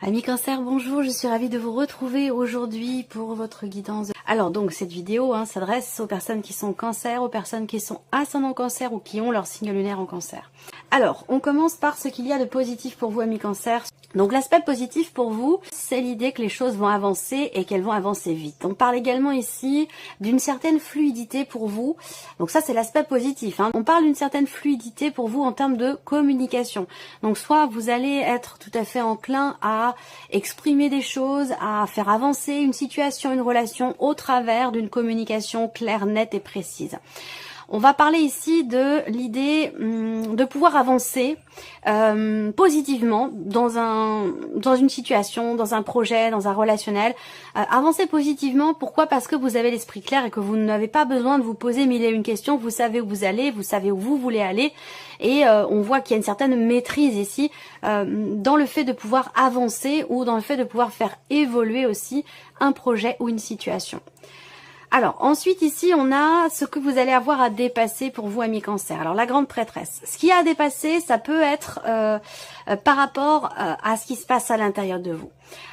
Amis Cancer, bonjour, je suis ravie de vous retrouver aujourd'hui pour votre guidance. Alors donc cette vidéo s'adresse aux personnes qui sont en Cancer, aux personnes qui sont ascendant Cancer ou qui ont leur signe lunaire en Cancer. Alors, on commence par ce qu'il y a de positif pour vous, amis Cancer. Donc l'aspect positif pour vous, c'est l'idée que les choses vont avancer et qu'elles vont avancer vite. On parle également ici d'une certaine fluidité pour vous. Donc ça, c'est l'aspect positif. On parle d'une certaine fluidité pour vous en termes de communication. Donc soit vous allez être tout à fait enclin à exprimer des choses, à faire avancer une situation, une relation au travers d'une communication claire, nette et précise. On va parler ici de l'idée de pouvoir avancer positivement dans une situation, dans un projet, dans un relationnel. Avancer positivement, pourquoi? Parce que vous avez l'esprit clair et que vous n'avez pas besoin de vous poser mille et une questions. Vous savez où vous allez, vous savez où vous voulez aller. Et on voit qu'il y a une certaine maîtrise ici dans le fait de pouvoir avancer ou dans le fait de pouvoir faire évoluer aussi un projet ou une situation. Alors, ensuite, ici, on a ce que vous allez avoir à dépasser pour vous, amis Cancer. Alors, la grande prêtresse. Ce qu'il y a à dépasser, ça peut être par rapport à ce qui se passe à l'intérieur de vous.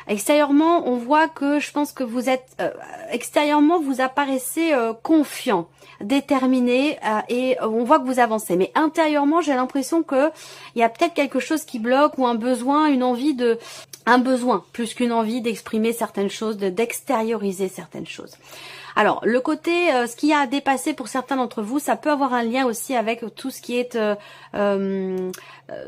Extérieurement, on voit que je pense que vous êtes... extérieurement, vous apparaissez confiant, déterminé et on voit que vous avancez. Mais intérieurement, j'ai l'impression que il y a peut-être quelque chose qui bloque ou un besoin, une envie de... Un besoin, plus qu'une envie d'exprimer certaines choses, d'extérioriser certaines choses. Alors, le côté, ce qu'il y a à dépasser pour certains d'entre vous, ça peut avoir un lien aussi avec tout ce qui est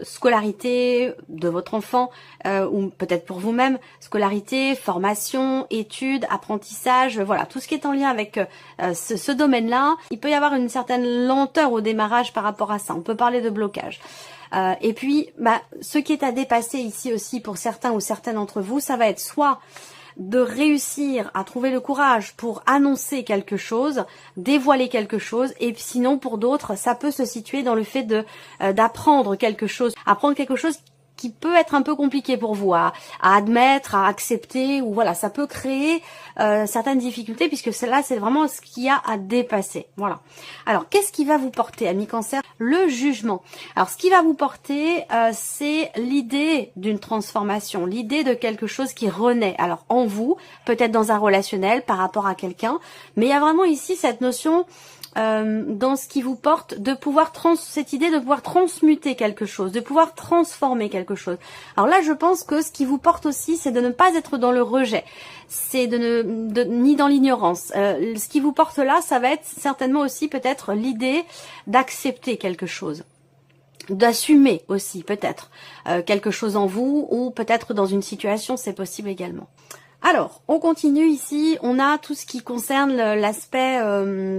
scolarité de votre enfant, ou peut-être pour vous-même, scolarité, formation, études, apprentissage, voilà, tout ce qui est en lien avec ce domaine-là. Il peut y avoir une certaine lenteur au démarrage par rapport à ça. On peut parler de blocage. Et puis, ce qui est à dépasser ici aussi pour certains ou certaines d'entre vous, ça va être soit de réussir à trouver le courage pour annoncer quelque chose, dévoiler quelque chose, et sinon pour d'autres, ça peut se situer dans le fait d'apprendre quelque chose, apprendre quelque chose qui peut être un peu compliqué pour vous à admettre, à accepter, ou voilà, ça peut créer certaines difficultés puisque celle-là, c'est vraiment ce qu'il y a à dépasser. Voilà. Alors, qu'est-ce qui va vous porter, amis Cancer? Le jugement. Alors, ce qui va vous porter, c'est l'idée d'une transformation, l'idée de quelque chose qui renaît. Alors, en vous, peut-être dans un relationnel par rapport à quelqu'un, mais il y a vraiment ici cette notion... dans ce qui vous porte, de pouvoir cette idée de pouvoir transmuter quelque chose, de pouvoir transformer quelque chose. Alors là, je pense que ce qui vous porte aussi, c'est de ne pas être dans le rejet, c'est ni dans l'ignorance. Ce qui vous porte là, ça va être certainement aussi peut-être l'idée d'accepter quelque chose, d'assumer aussi peut-être quelque chose en vous, ou peut-être dans une situation, c'est possible également. Alors, on continue ici, on a tout ce qui concerne l'aspect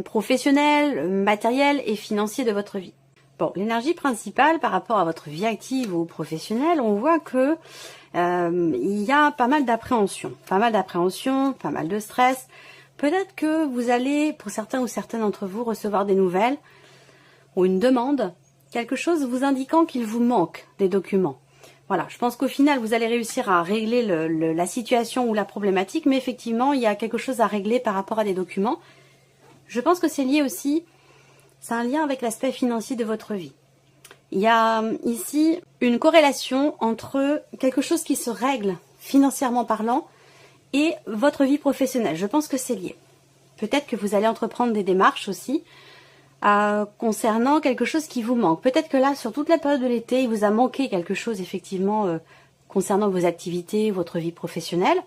professionnel, matériel et financier de votre vie. Bon, l'énergie principale par rapport à votre vie active ou professionnelle, on voit que il y a pas mal d'appréhension, pas mal de stress. Peut-être que vous allez, pour certains ou certaines d'entre vous, recevoir des nouvelles ou une demande, quelque chose vous indiquant qu'il vous manque des documents. Voilà, je pense qu'au final, vous allez réussir à régler la situation ou la problématique, mais effectivement, il y a quelque chose à régler par rapport à des documents. Je pense que c'est lié aussi, c'est un lien avec l'aspect financier de votre vie. Il y a ici une corrélation entre quelque chose qui se règle financièrement parlant et votre vie professionnelle. Je pense que c'est lié. Peut-être que vous allez entreprendre des démarches aussi, concernant quelque chose qui vous manque. Peut-être que là, sur toute la période de l'été, il vous a manqué quelque chose effectivement concernant vos activités, votre vie professionnelle.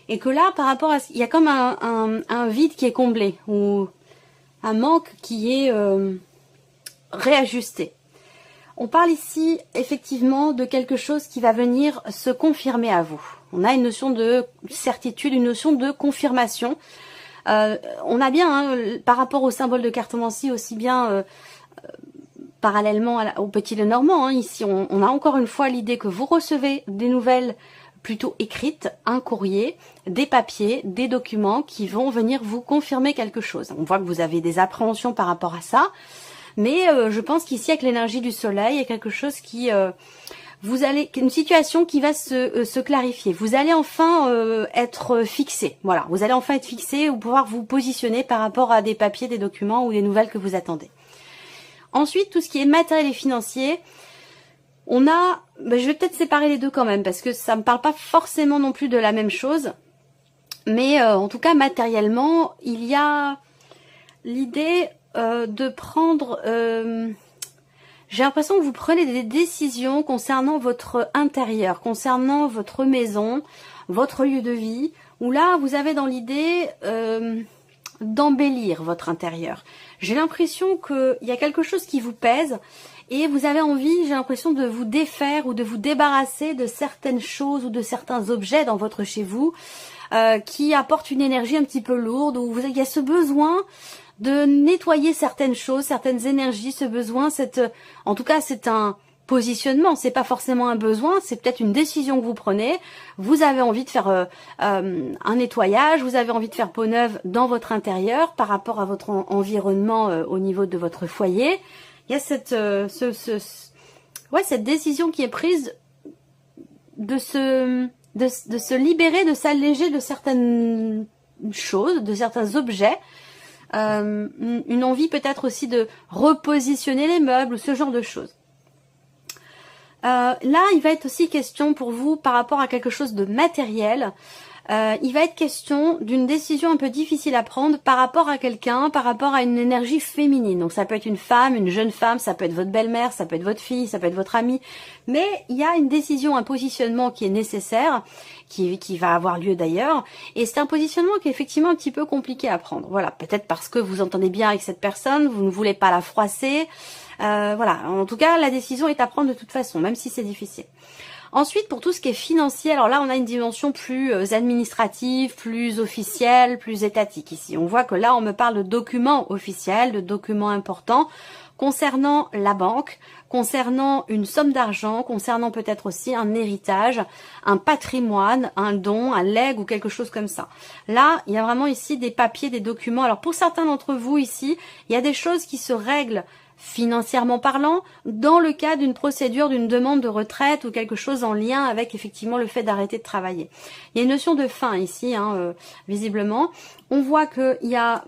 Et que là, par rapport à... Il y a comme un vide qui est comblé, ou un manque qui est réajusté. On parle ici effectivement de quelque chose qui va venir se confirmer à vous. On a une notion de certitude, une notion de confirmation. On a bien, par rapport au symbole de cartomancie, aussi bien parallèlement au petit Lenormand, ici on a encore une fois l'idée que vous recevez des nouvelles plutôt écrites, un courrier, des papiers, des documents qui vont venir vous confirmer quelque chose. On voit que vous avez des appréhensions par rapport à ça, mais je pense qu'ici avec l'énergie du soleil, il y a quelque chose qui... une situation qui va se clarifier. Vous allez enfin être fixé. Voilà, vous allez enfin être fixé ou pouvoir vous positionner par rapport à des papiers, des documents ou des nouvelles que vous attendez. Ensuite, tout ce qui est matériel et financier, On a, ben, je vais peut-être séparer les deux quand même, parce que ça me parle pas forcément non plus de la même chose. Mais en tout cas, matériellement, il y a l'idée de prendre... j'ai l'impression que vous prenez des décisions concernant votre intérieur, concernant votre maison, votre lieu de vie, où là, vous avez dans l'idée d'embellir votre intérieur. J'ai l'impression qu'il y a quelque chose qui vous pèse et vous avez envie, j'ai l'impression, de vous défaire ou de vous débarrasser de certaines choses ou de certains objets dans votre chez vous qui apportent une énergie un petit peu lourde, où il y a ce besoin de nettoyer certaines choses, certaines énergies, ce besoin, en tout cas c'est un positionnement, c'est pas forcément un besoin, c'est peut-être une décision que vous prenez, vous avez envie de faire un nettoyage, vous avez envie de faire peau neuve dans votre intérieur par rapport à votre environnement au niveau de votre foyer. Il y a cette décision qui est prise de se libérer, de s'alléger de certaines choses, de certains objets. Une envie peut-être aussi de repositionner les meubles ou ce genre de choses. Là, il va être aussi question pour vous par rapport à quelque chose de matériel. Il va être question d'une décision un peu difficile à prendre par rapport à quelqu'un, par rapport à une énergie féminine. Donc ça peut être une femme, une jeune femme, ça peut être votre belle-mère, ça peut être votre fille, ça peut être votre amie. Mais il y a une décision, un positionnement qui est nécessaire, qui va avoir lieu d'ailleurs. Et c'est un positionnement qui est effectivement un petit peu compliqué à prendre. Voilà, peut-être parce que vous entendez bien avec cette personne, vous ne voulez pas la froisser. Voilà, en tout cas, la décision est à prendre de toute façon, même si c'est difficile. Ensuite, pour tout ce qui est financier, alors là, on a une dimension plus administrative, plus officielle, plus étatique ici. On voit que là, on me parle de documents officiels, de documents importants concernant la banque, concernant une somme d'argent, concernant peut-être aussi un héritage, un patrimoine, un don, un legs ou quelque chose comme ça. Là, il y a vraiment ici des papiers, des documents. Alors pour certains d'entre vous ici, il y a des choses qui se règlent financièrement parlant, dans le cas d'une procédure, d'une demande de retraite ou quelque chose en lien avec effectivement le fait d'arrêter de travailler. Il y a une notion de fin ici, visiblement. On voit qu'il y a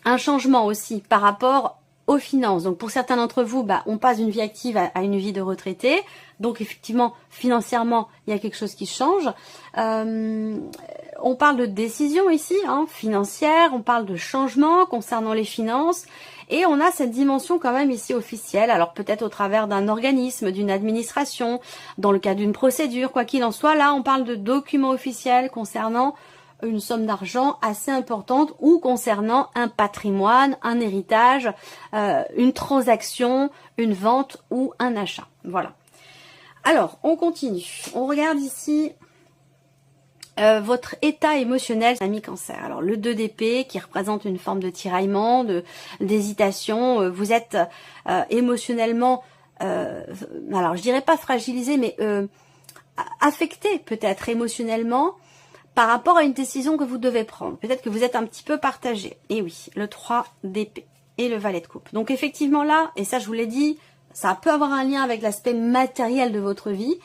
un changement aussi par rapport aux finances. Donc pour certains d'entre vous, on passe d'une vie active à une vie de retraité. Donc effectivement, financièrement, il y a quelque chose qui change. On parle de décision ici, financière, on parle de changement concernant les finances. Et on a cette dimension quand même ici officielle, alors peut-être au travers d'un organisme, d'une administration, dans le cas d'une procédure, quoi qu'il en soit. Là, on parle de documents officiels concernant une somme d'argent assez importante ou concernant un patrimoine, un héritage, une transaction, une vente ou un achat. Voilà. Alors, on continue. On regarde ici votre état émotionnel, ami Cancer. Alors le 2 d'épée qui représente une forme de tiraillement, d'hésitation. Vous êtes émotionnellement, alors je dirais pas fragilisé, mais affecté peut-être émotionnellement par rapport à une décision que vous devez prendre. Peut-être que vous êtes un petit peu partagé. Et oui, le 3 d'épée et le valet de coupe. Donc effectivement là, et ça je vous l'ai dit, ça peut avoir un lien avec l'aspect matériel de votre vie.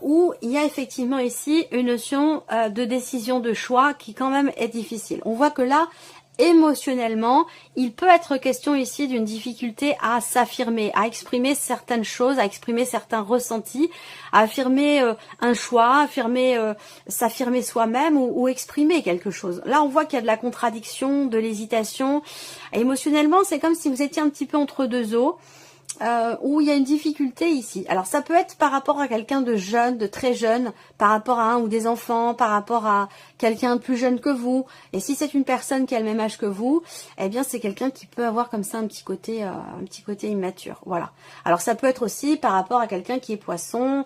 Où il y a effectivement ici une notion de décision, de choix qui quand même est difficile. On voit que là, émotionnellement, il peut être question ici d'une difficulté à s'affirmer, à exprimer certaines choses, à exprimer certains ressentis, à affirmer un choix, s'affirmer soi-même ou exprimer quelque chose. Là, on voit qu'il y a de la contradiction, de l'hésitation. Émotionnellement, c'est comme si vous étiez un petit peu entre deux eaux. Où il y a une difficulté ici. Alors ça peut être par rapport à quelqu'un de jeune, de très jeune, par rapport à un ou des enfants, par rapport à quelqu'un de plus jeune que vous. Et si c'est une personne qui a le même âge que vous, eh bien c'est quelqu'un qui peut avoir comme ça un petit côté immature. Voilà. Alors ça peut être aussi par rapport à quelqu'un qui est poisson,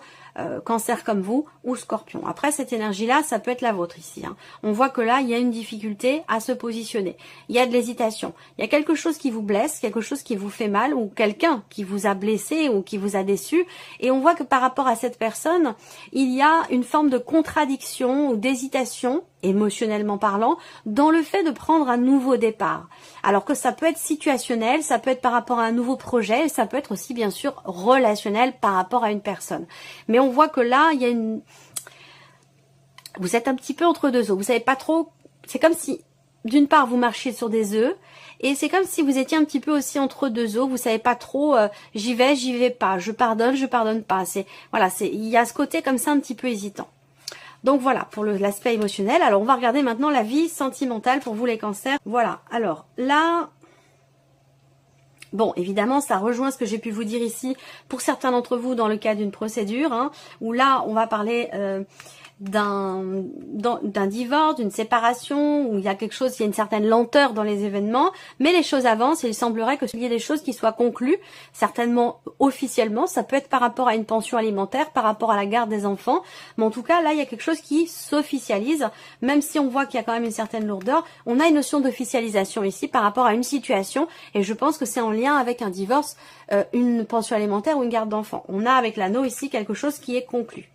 Cancer comme vous ou Scorpion. Après cette énergie-là, ça peut être la vôtre ici. On voit que là, il y a une difficulté à se positionner. Il y a de l'hésitation. Il y a quelque chose qui vous blesse, quelque chose qui vous fait mal ou quelqu'un qui vous a blessé ou qui vous a déçu. Et on voit que par rapport à cette personne, il y a une forme de contradiction ou d'hésitation, émotionnellement parlant, dans le fait de prendre un nouveau départ. Alors que ça peut être situationnel, ça peut être par rapport à un nouveau projet, ça peut être aussi bien sûr relationnel par rapport à une personne. Mais on voit que là, il y a vous êtes un petit peu entre deux eaux. Vous savez pas trop, c'est comme si d'une part, vous marchez sur des œufs, et c'est comme si vous étiez un petit peu aussi entre deux eaux, vous savez pas trop, j'y vais pas, je pardonne pas. Voilà, il y a ce côté comme ça un petit peu hésitant. Donc voilà, pour l'aspect émotionnel. Alors on va regarder maintenant la vie sentimentale pour vous les cancers. Voilà, alors là, bon, évidemment, ça rejoint ce que j'ai pu vous dire ici pour certains d'entre vous dans le cas d'une procédure, hein, où là, on va parler d'un divorce, d'une séparation, où il y a quelque chose, il y a une certaine lenteur dans les événements, mais les choses avancent et il semblerait qu'il y ait des choses qui soient conclues, certainement officiellement. Ça peut être par rapport à une pension alimentaire, par rapport à la garde des enfants, mais en tout cas, là, il y a quelque chose qui s'officialise, même si on voit qu'il y a quand même une certaine lourdeur. On a une notion d'officialisation ici par rapport à une situation, et je pense que c'est en lien avec un divorce, une pension alimentaire ou une garde d'enfants. On a avec l'anneau ici quelque chose qui est conclu.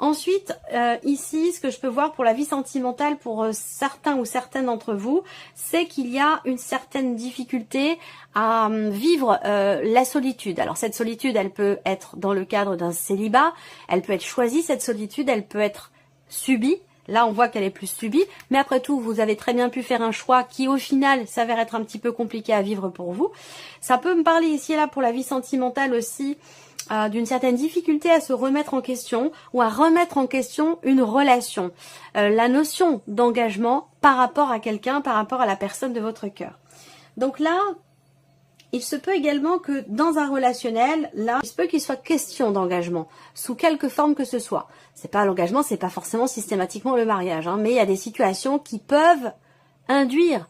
Ensuite, ici, ce que je peux voir pour la vie sentimentale pour certains ou certaines d'entre vous, c'est qu'il y a une certaine difficulté à vivre la solitude. Alors cette solitude, elle peut être dans le cadre d'un célibat, elle peut être choisie, cette solitude, elle peut être subie. Là, on voit qu'elle est plus subie, mais après tout, vous avez très bien pu faire un choix qui, au final, s'avère être un petit peu compliqué à vivre pour vous. Ça peut me parler ici et là pour la vie sentimentale aussi, d'une certaine difficulté à se remettre en question ou à remettre en question une relation. La notion d'engagement par rapport à quelqu'un, par rapport à la personne de votre cœur. Donc là, il se peut également que dans un relationnel, là, il se peut qu'il soit question d'engagement, sous quelque forme que ce soit. C'est pas l'engagement, c'est pas forcément systématiquement le mariage, hein, mais il y a des situations qui peuvent induire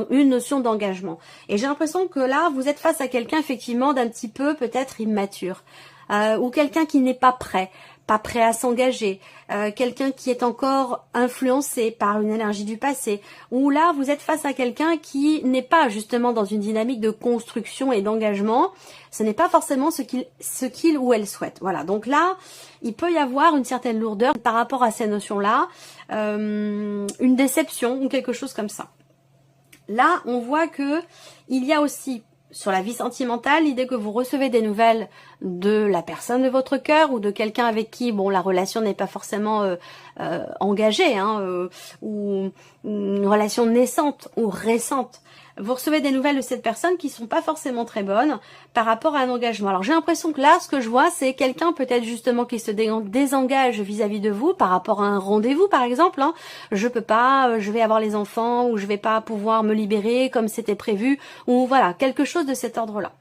une notion d'engagement. Et j'ai l'impression que là, vous êtes face à quelqu'un effectivement d'un petit peu peut-être immature, ou quelqu'un qui n'est pas prêt à s'engager, quelqu'un qui est encore influencé par une énergie du passé, ou là vous êtes face à quelqu'un qui n'est pas justement dans une dynamique de construction et d'engagement, ce n'est pas forcément ce qu'il ou elle souhaite. Voilà, donc là, il peut y avoir une certaine lourdeur par rapport à ces notions-là, une déception ou quelque chose comme ça. Là, on voit que il y a aussi sur la vie sentimentale, l'idée que vous recevez des nouvelles de la personne de votre cœur ou de quelqu'un avec qui, bon, la relation n'est pas forcément engagée, hein, ou une relation naissante ou récente. Vous recevez des nouvelles de cette personne qui sont pas forcément très bonnes par rapport à un engagement. Alors j'ai l'impression que là, ce que je vois, c'est quelqu'un peut-être justement qui se désengage vis-à-vis de vous par rapport à un rendez-vous, par exemple. Hein. Je peux pas, je vais avoir les enfants, ou je vais pas pouvoir me libérer comme c'était prévu, ou voilà, quelque chose de cet ordre-là.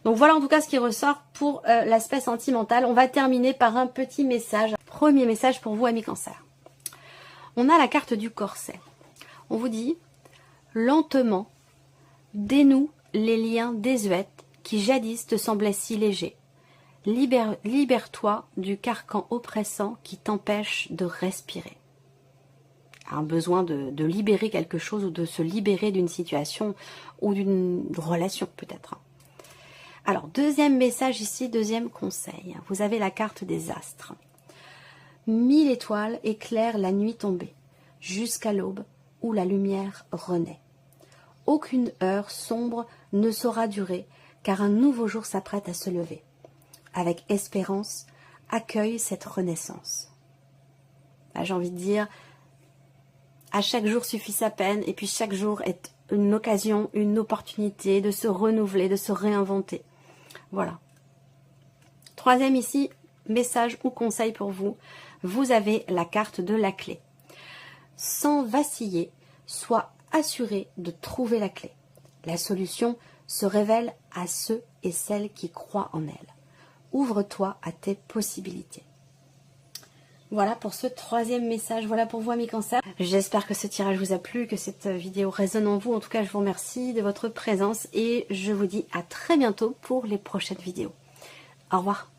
Donc voilà en tout cas ce qui ressort pour l'aspect sentimental. On va terminer par un petit message. Premier message pour vous, amis Cancer. On a la carte du corset. On vous dit, lentement, dénoue les liens désuets qui jadis te semblaient si légers. Libère-toi du carcan oppressant qui t'empêche de respirer. Un besoin de libérer quelque chose ou de se libérer d'une situation ou d'une relation peut-être. Alors, deuxième message ici, deuxième conseil. Vous avez la carte des astres. 1000 étoiles éclairent la nuit tombée, jusqu'à l'aube où la lumière renaît. Aucune heure sombre ne saura durer, car un nouveau jour s'apprête à se lever. Avec espérance, accueille cette renaissance. Là, j'ai envie de dire, à chaque jour suffit sa peine, et puis chaque jour est une occasion, une opportunité de se renouveler, de se réinventer. Voilà. Troisième ici, message ou conseil pour vous. Vous avez la carte de la clé. Sans vaciller, sois assuré de trouver la clé. La solution se révèle à ceux et celles qui croient en elle. Ouvre-toi à tes possibilités. Voilà pour ce troisième message. Voilà pour vous, amis Cancer. J'espère que ce tirage vous a plu, que cette vidéo résonne en vous. En tout cas, je vous remercie de votre présence et je vous dis à très bientôt pour les prochaines vidéos. Au revoir.